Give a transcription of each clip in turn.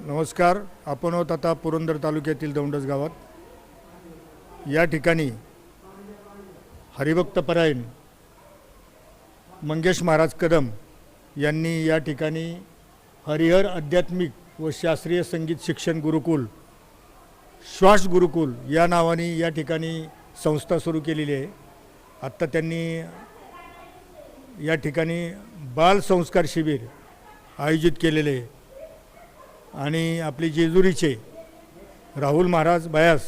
नमस्कार. आपण आहोत आता पुरंदर तालुक्यातील दौंडस गावात. या ठिकाणी हरिभक्तपरायण मंगेश महाराज कदम यांनी या ठिकाणी हरिहर आध्यात्मिक व शास्त्रीय संगीत शिक्षण गुरुकुल श्वास गुरुकुल या नावाने या ठिकाणी संस्था सुरू केलेली आहे. आत्ता त्यांनी या ठिकाणी बाल संस्कार शिबिर आयोजित केलेले आहे आणि आपले जेजुरीचे राहुल महाराज बयास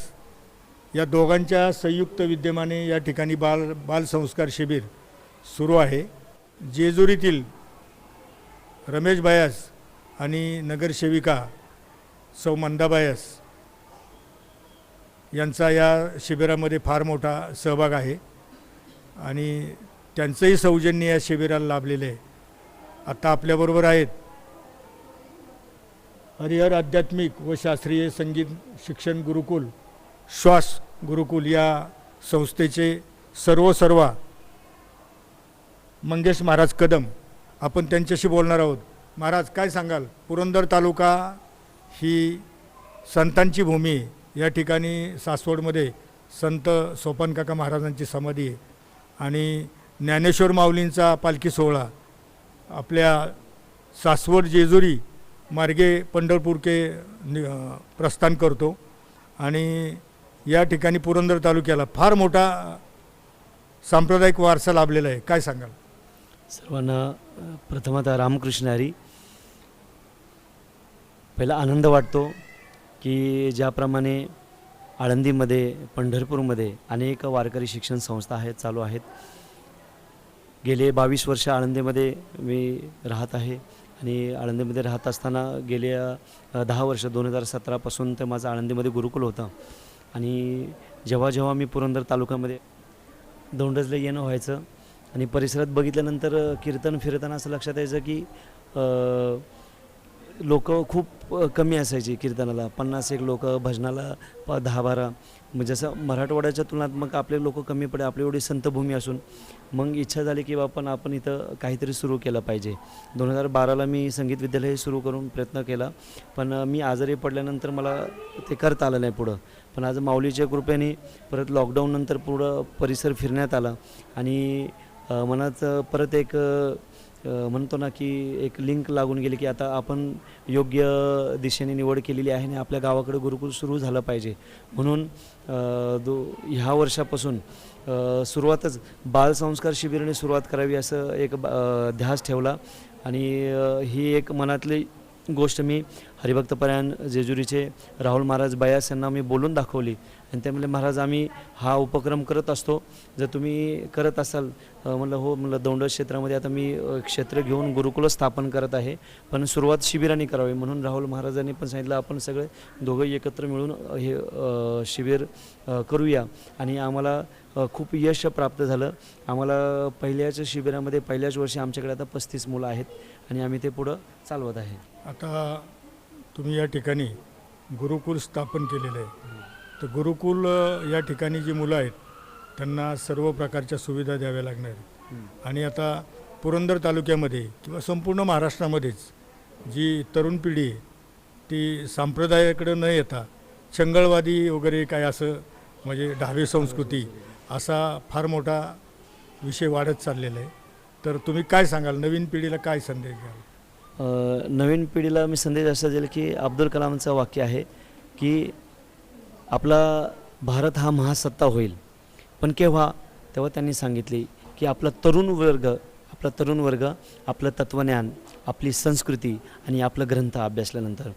या दोघांच्या संयुक्त विद्यमाने या ठिकाणी बाल संस्कार शिबिर सुरू आहे. जेजुरीतील रमेश बयास आणि नगरसेविका सौ मंदा बयास यांचा या शिबिरामध्ये फार मोठा सहभाग आहे आणि त्यांचंही सौजन्य या शिबिराला लाभलेलं आहे. आता आपल्याबरोबर आहेत हरिहर आध्यात्मिक व शास्त्रीय संगीत शिक्षण गुरुकुल श्वास गुरुकुल या संस्थेचे सर्वा मंगेश महाराज कदम. आपण त्यांच्याशी बोलणार आहोत. महाराज, काय सांगाल? पुरंदर तालुका ही संतांची भूमी आहे. या ठिकाणी सासवडमध्ये संत सोपानकाका महाराजांची समाधी आहे आणि ज्ञानेश्वर माऊलींचा पालखी सोहळा आपल्या सासवड जेजुरी मार्गे पंढरपूर के प्रस्थान करतो आणि या ठिकाणी पुरंदर तालुक्याला फार मोठा सांप्रदायिक वारसा लाभलेला आहे. काय सांगाल? सर्वांना प्रथमतः रामकृष्ण हरी. पहिला आनंद वाटतो की ज्याप्रमाणे आळंदीमध्ये पंढरपूरमध्ये अनेक वारकरी शिक्षण संस्था आहेत, चालू आहेत. गेले 22 वर्ष आळंदीमध्ये मी राहत आहे आणि आळंदीमध्ये राहत असताना गेल्या 10 वर्ष 2017पासून ते माझं आळंदीमध्ये गुरुकुल होतं आणि जेव्हा मी पुरंदर तालुक्यामध्ये दौंडसला येणं व्हायचं आणि परिसरात बघितल्यानंतर कीर्तन फिरताना असं लक्षात यायचं की लोक खूप कमी असायची कीर्तनाला. 50 लोक, भजनाला 10-12. म्हणजे जसं मराठवाड्याच्या तुलनात्मक आपले लोक कमी पडे. आपली एवढी संतभूमी असून मग इच्छा झाली की आपण इथं काहीतरी सुरू केलं पाहिजे. 2012ला मी संगीत विद्यालय सुरू करून प्रयत्न केला, पण मी आजारी पडल्यानंतर मला ते करता आलं नाही पुढं. पण आज माऊलीच्या कृपेने परत लॉकडाऊननंतर पुढं परिसर फिरण्यात आला आणि मनात परत एक म्हणतो ना की एक लिंक लागून गेली की आता आपण योग्य दिशेने निवड केलेली आहे आणि आपल्या गावाकडे गुरुकुल सुरू झालं पाहिजे. म्हणून ह्या वर्षापासून सुरुवातच बालसंस्कार शिबिराने सुरुवात करावी असं एक ध्यास ठेवला आणि ही एक मनातली गोष्ट मी हरिभक्तपरायण जेजुरीचे राहुल महाराज बयास यांना मी बोलून दाखवली आणि ते म्हणले, महाराज आम्ही हा उपक्रम करत असतो, जर तुम्ही करत असाल. म्हणलं हो. म्हणलं दौंडस क्षेत्रामध्ये आता मी क्षेत्र घेऊन गुरुकुल स्थापन करत आहे, पण सुरुवात शिबिराने करावी. म्हणून राहुल महाराजांनी पण सांगितलं आपण सगळे दोघं एकत्र मिळून हे शिबिर करूया आणि आम्हाला खूप यश प्राप्त झालं. आम्हाला पहिल्याच शिबिरामध्ये पहिल्याच वर्षी आमच्याकडे आता 35 मुलं आहेत आणि आम्ही ते पुढं चालवत आहे. आता तुम्ही या ठिकाणी गुरुकुल स्थापन केलेलं आहे, तर गुरुकुल या ठिकाणी जी मुलं आहेत त्यांना सर्व प्रकारच्या सुविधा द्याव्या लागणार आहेत आणि आता पुरंदर तालुक्यामध्ये किंवा संपूर्ण महाराष्ट्रामध्येच जी तरुण पिढी आहे ती संप्रदायाकडे न येता चंगळवादी वगैरे काय असं म्हणजे ढाबे संस्कृती असा फार मोठा विषय वाढत चाललेला आहे. तर तुम्ही काय सांगाल? नवीन पिढीला काय संदेश द्याल? नवीन पिढीला मी संदेश असा देईल की अब्दुल कलामचं वाक्य आहे की आपला भारत हा महासत्ता होईल, पण केव्हा? तेव्हा त्यांनी सांगितले की आपला तरुण वर्ग आपलं तत्त्वज्ञान, आपली संस्कृती आणि आपलं ग्रंथ अभ्यासल्यानंतर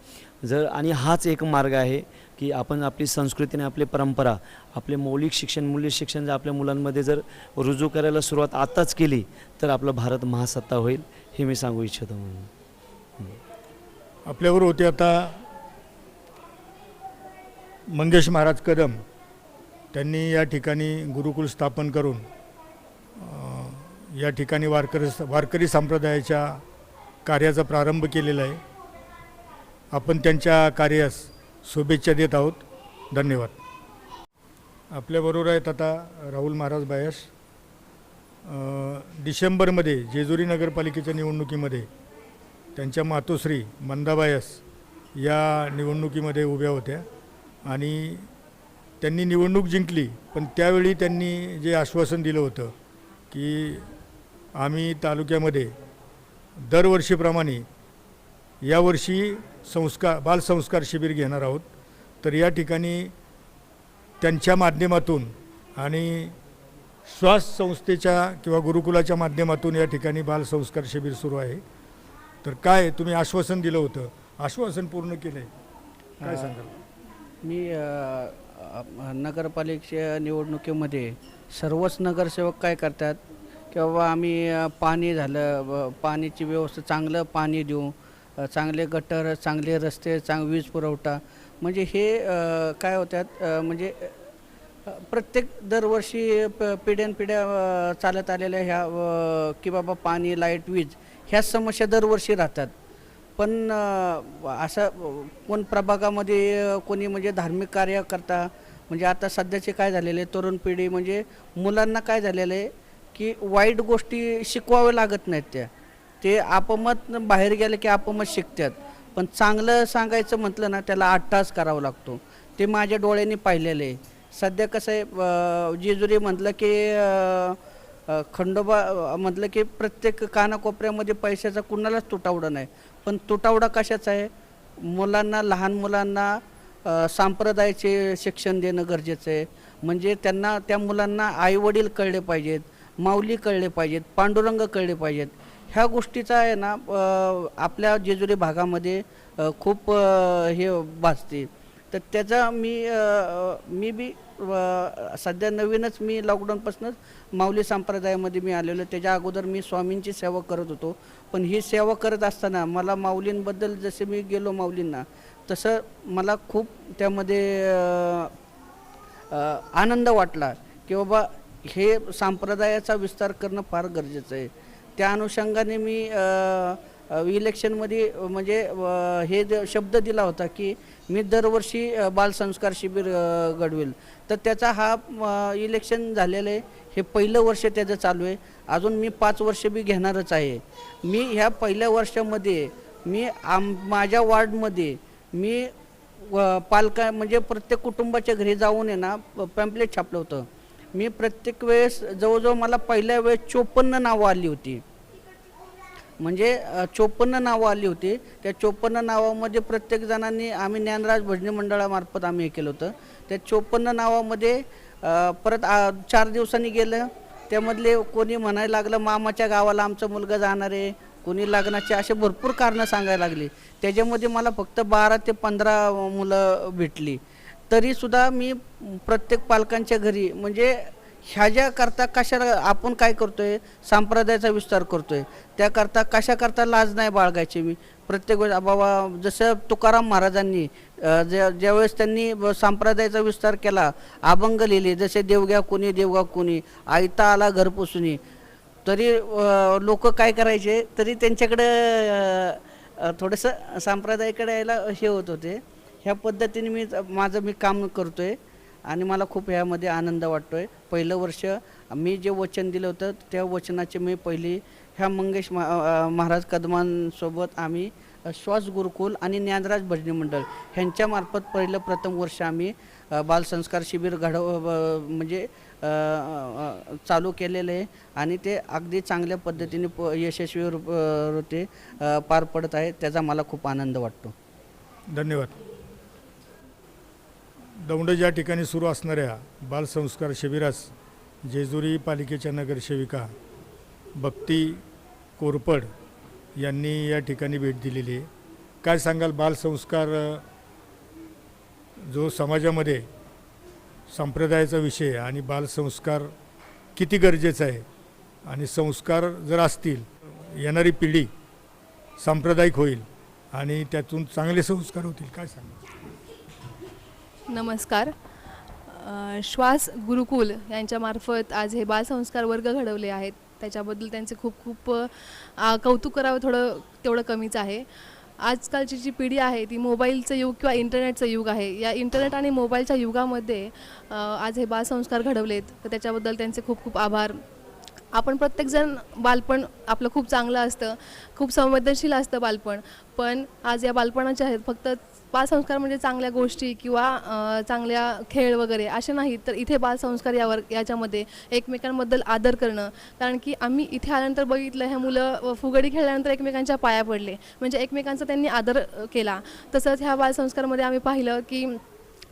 जर, आणि हाच एक मार्ग आहे की आपण आपली संस्कृती आणि आपली परंपरा, आपले मौलिक शिक्षण, मूल्य शिक्षण जर आपल्या मुलांमध्ये जर रुजू करायला सुरुवात आताच केली तर आपलं भारत महासत्ता होईल, हे मी सांगू इच्छितो. म्हणून आपल्यावर होते आता मंगेश महाराज कदम. त्यांनी या ठिकाणी गुरुकुल स्थापन करून या ठिकाणी वारकरी संप्रदायाच्या कार्याचा प्रारंभ केलेला आहे. आपण त्यांच्या कार्यास शुभेच्छा देत आहोत. धन्यवाद. आपल्याबरोबर आहेत आता राहुल महाराज बयास. डिसेंबरमध्ये जेजुरी नगरपालिकेच्या निवडणुकीमध्ये त्यांच्या मातोश्री मंदाबायस या निवडणुकीमध्ये उभ्या होत्या आणि त्यांनी निवडणूक जिंकली. पण त्यावेळी त्यांनी जे आश्वासन दिलं होतं की आम्ही तालुक्यामध्ये दरवर्षीप्रमाणे यावर्षी बालसंस्कार शिबिर घेणार आहोत. तर या ठिकाणी त्यांच्या माध्यमातून आणि श्वास संस्थेच्या किंवा गुरुकुलाच्या माध्यमातून या ठिकाणी बालसंस्कार शिबिर सुरू आहे. तर काय तुम्ही आश्वासन दिलं होतं, आश्वासन पूर्ण केलं आहे, काय सांगाल? मी नगरपालिकेच्या निवडणुकीमध्ये सर्वच नगरसेवक काय करतात की बाबा आम्ही पाणी झालं, पाण्याची व्यवस्था, चांगलं पाणी देऊ, चांगले गटर, चांगले रस्ते, वीज पुरवठा, म्हणजे हे काय होतात म्हणजे प्रत्येक दरवर्षी पिढ्यानपिढ्या चालत आलेल्या ह्या की बाबा पाणी, लाईट, वीज ह्या समस्या दरवर्षी राहतात. पण असं कोण प्रभागामध्ये कोणी म्हणजे धार्मिक कार्य करता, म्हणजे आता सध्याचे काय झालेले तरुण पिढी म्हणजे मुलांना काय झालेलं आहे की वाईट गोष्टी शिकवाव्या लागत नाहीत, ते आपमत बाहेर गेले की आपमत शिकतात. पण चांगलं सांगायचं म्हटलं ना त्याला 8 तास करावं लागतो. ते माझ्या डोळ्यांनी पाहिलेलं आहे. सध्या कसं आहे जेजुरी म्हटलं की खंडोबा म्हटलं की प्रत्येक कानाकोपऱ्यामध्ये पैशाचा कुणालाच तुटवडा नाही. पण तुटवडा कशाचा आहे? मुलांना, लहान मुलांना संप्रदायाचे शिक्षण देणं गरजेचं आहे. म्हणजे त्यांना, त्या मुलांना आईवडील कळले पाहिजेत, माऊली कळले पाहिजेत, पांडुरंग कळले पाहिजेत. ह्या गोष्टीचा आहे ना आपल्या जेजुरी भागामध्ये खूप हे भासते. तर त्याचा मी बी सध्या नवीनच मी लॉकडाऊनपासूनच माऊली संप्रदायामध्ये मी आलेलो. त्याच्या अगोदर मी स्वामींची सेवा करत होतो. पण ही सेवा करत असताना मला माऊलींबद्दल जसे मी गेलो माऊलींना तसं मला खूप त्यामध्ये आनंद वाटला की बाबा हे संप्रदायाचा विस्तार करणं फार गरजेचं आहे. त्या अनुषंगाने मी इलेक्शनमध्ये म्हणजे हे शब्द दिला होता की मी दरवर्षी बालसंस्कार शिबिर घडवेल. तर त्याचा हा इलेक्शन झालेलं आहे, हे पहिलं वर्ष त्याचं चालू आहे. अजून मी 5 वर्ष बी घेणारच आहे. मी ह्या पहिल्या वर्षामध्ये मी माझ्या वार्डमध्ये मी पालका म्हणजे प्रत्येक कुटुंबाच्या घरी जाऊन आहे ना पॅम्पलेट छापलं होतं. मी प्रत्येक वेळेस जवळजवळ मला पहिल्या वेळेस 54 नावं आली होती. म्हणजे 54 नावं आली होती. त्या 54 नावामध्ये प्रत्येक जणांनी आम्ही ज्ञानराज भजनी मंडळामार्फत आम्ही हे केलं होतं. त्या 54 नावामध्ये परत 4 दिवसांनी गेलं. त्यामधले कोणी म्हणायला लागलं मामाच्या गावाला आमचा मुलगा जाणार आहे, कोणी लग्नाचे, असे भरपूर कारणं सांगायला लागली. त्याच्यामध्ये मला फक्त 12 ते 15 मुलं भेटली. तरीसुद्धा मी प्रत्येक पालकांच्या घरी म्हणजे ह्याच्याकरता कशाला आपण काय करतोय, संप्रदायाचा विस्तार करतोय, त्याकरता कशाकरता लाज नाही बाळगायची. मी प्रत्येक वेळेस बाबा जसं तुकाराम महाराजांनी ज्यावेळेस त्यांनी संप्रदायाचा विस्तार केला, अभंग लिहिले, जसे देवग्या कुणी आयता आला घर पुसुनी, तरी लोक काय करायचे, तरी त्यांच्याकडे थोडंसं संप्रदायाकडे यायला हे होत होते. ह्या पद्धतीने मी काम करतोय आणि मला खूप ह्यामध्ये आनंद वाटतोय. पहिलं वर्ष मी जे वचन दिलं होतं त्या वचनाचे मी पहिली ह्या मंगेश महाराज कदमांसोबत आम्ही श्वास गुरुकुल आणि ज्ञानराज भजनी मंडळ ह्यांच्यामार्फत प्रथम वर्ष आम्ही बालसंस्कार शिबिर म्हणजे चालू केलेलं आहे आणि ते अगदी चांगल्या पद्धतीने यशस्वी होते पार पडत आहे. त्याचा मला खूप आनंद वाटतो. धन्यवाद. दौंड या ठिकाणी सुरू असणाऱ्या बालसंस्कार शिबिरास जेजुरी पालिकेच्या नगरसेविका भक्ती कोरपड यांनी या ठिकाणी भेट दिलेली आहे. काय सांगाल, बालसंस्कार जो समाजामध्ये संप्रदायाचा विषय आणि बालसंस्कार किती गरजेचा आहे आणि संस्कार जर असतील येणारी पिढी सांप्रदायिक होईल आणि त्यातून चांगले संस्कार होतील, काय सांगाल? नमस्कार. श्वास गुरुकुल यांच्यामार्फत आज हे बालसंस्कार वर्ग घडवले आहेत. त्याच्याबद्दल त्यांचे खूप खूप कौतुक करावं तेवढं कमीच आहे. आजकालची जी पिढी आहे ती मोबाईलचं युग किंवा इंटरनेटचं युग आहे. या इंटरनेट आणि मोबाईलच्या युगामध्ये आज हे बालसंस्कार घडवलेत, तर त्याच्याबद्दल त्यांचे खूप खूप आभार. आपण प्रत्येकजण बालपण आपलं खूप चांगलं असतं, खूप संवेदनशील असतं बालपण. पण आज या बालपणाचे आहेत फक्त बालसंस्कार म्हणजे चांगल्या गोष्टी किंवा चांगल्या खेळ वगैरे असे नाहीत, तर इथे बालसंस्कार याच्यामध्ये एकमेकांबद्दल आदर करणं. कारण की आम्ही इथे आल्यानंतर बघितलं, ह्या मुलं फुगडी खेळल्यानंतर एकमेकांच्या पाया पडले, म्हणजे एकमेकांचा त्यांनी आदर केला. तसंच ह्या बालसंस्कारमध्ये आम्ही पाहिलं की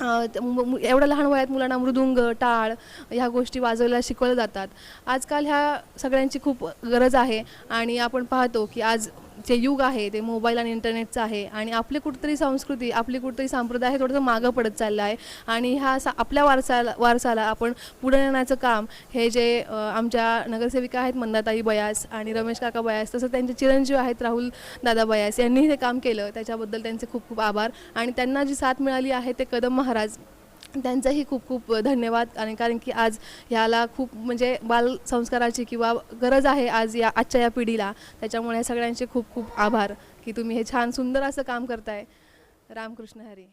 एवढ्या लहान वयात मुलांना मृदुंग, टाळ ह्या गोष्टी वाजवायला शिकवल्या जातात. आजकाल ह्या सगळ्यांची खूप गरज आहे आणि आपण पाहतो की आज जे युग आहे ते मोबाईल आणि इंटरनेटचं आहे आणि आपली कुठेतरी संस्कृती, आपली कुठेतरी संप्रदाय हे थोडंसं मागं पडत चाललं आहे. आणि आपल्या वारसाला आपण पुढे नेण्याचं काम हे जे आमच्या नगरसेविका आहेत मंदाताई बयास आणि रमेश काका बयास, तसं त्यांचे चिरंजीव आहेत राहुल दादा बयास, यांनी हे काम केलं. त्याच्याबद्दल त्यांचे खूप खूप आभार. आणि त्यांना जी साथ मिळाली आहे ते कदम महाराज, त्यांचाही खूप खूप धन्यवाद. आणि कारण की आज ह्याला खूप म्हणजे बाल संस्काराची किंवा गरज आहे आज आजच्या या पिढीला. त्याच्यामुळे सगळ्यांचे खूप खूप आभार की तुम्ही हे छान सुंदर असं काम करताय. रामकृष्ण हरी.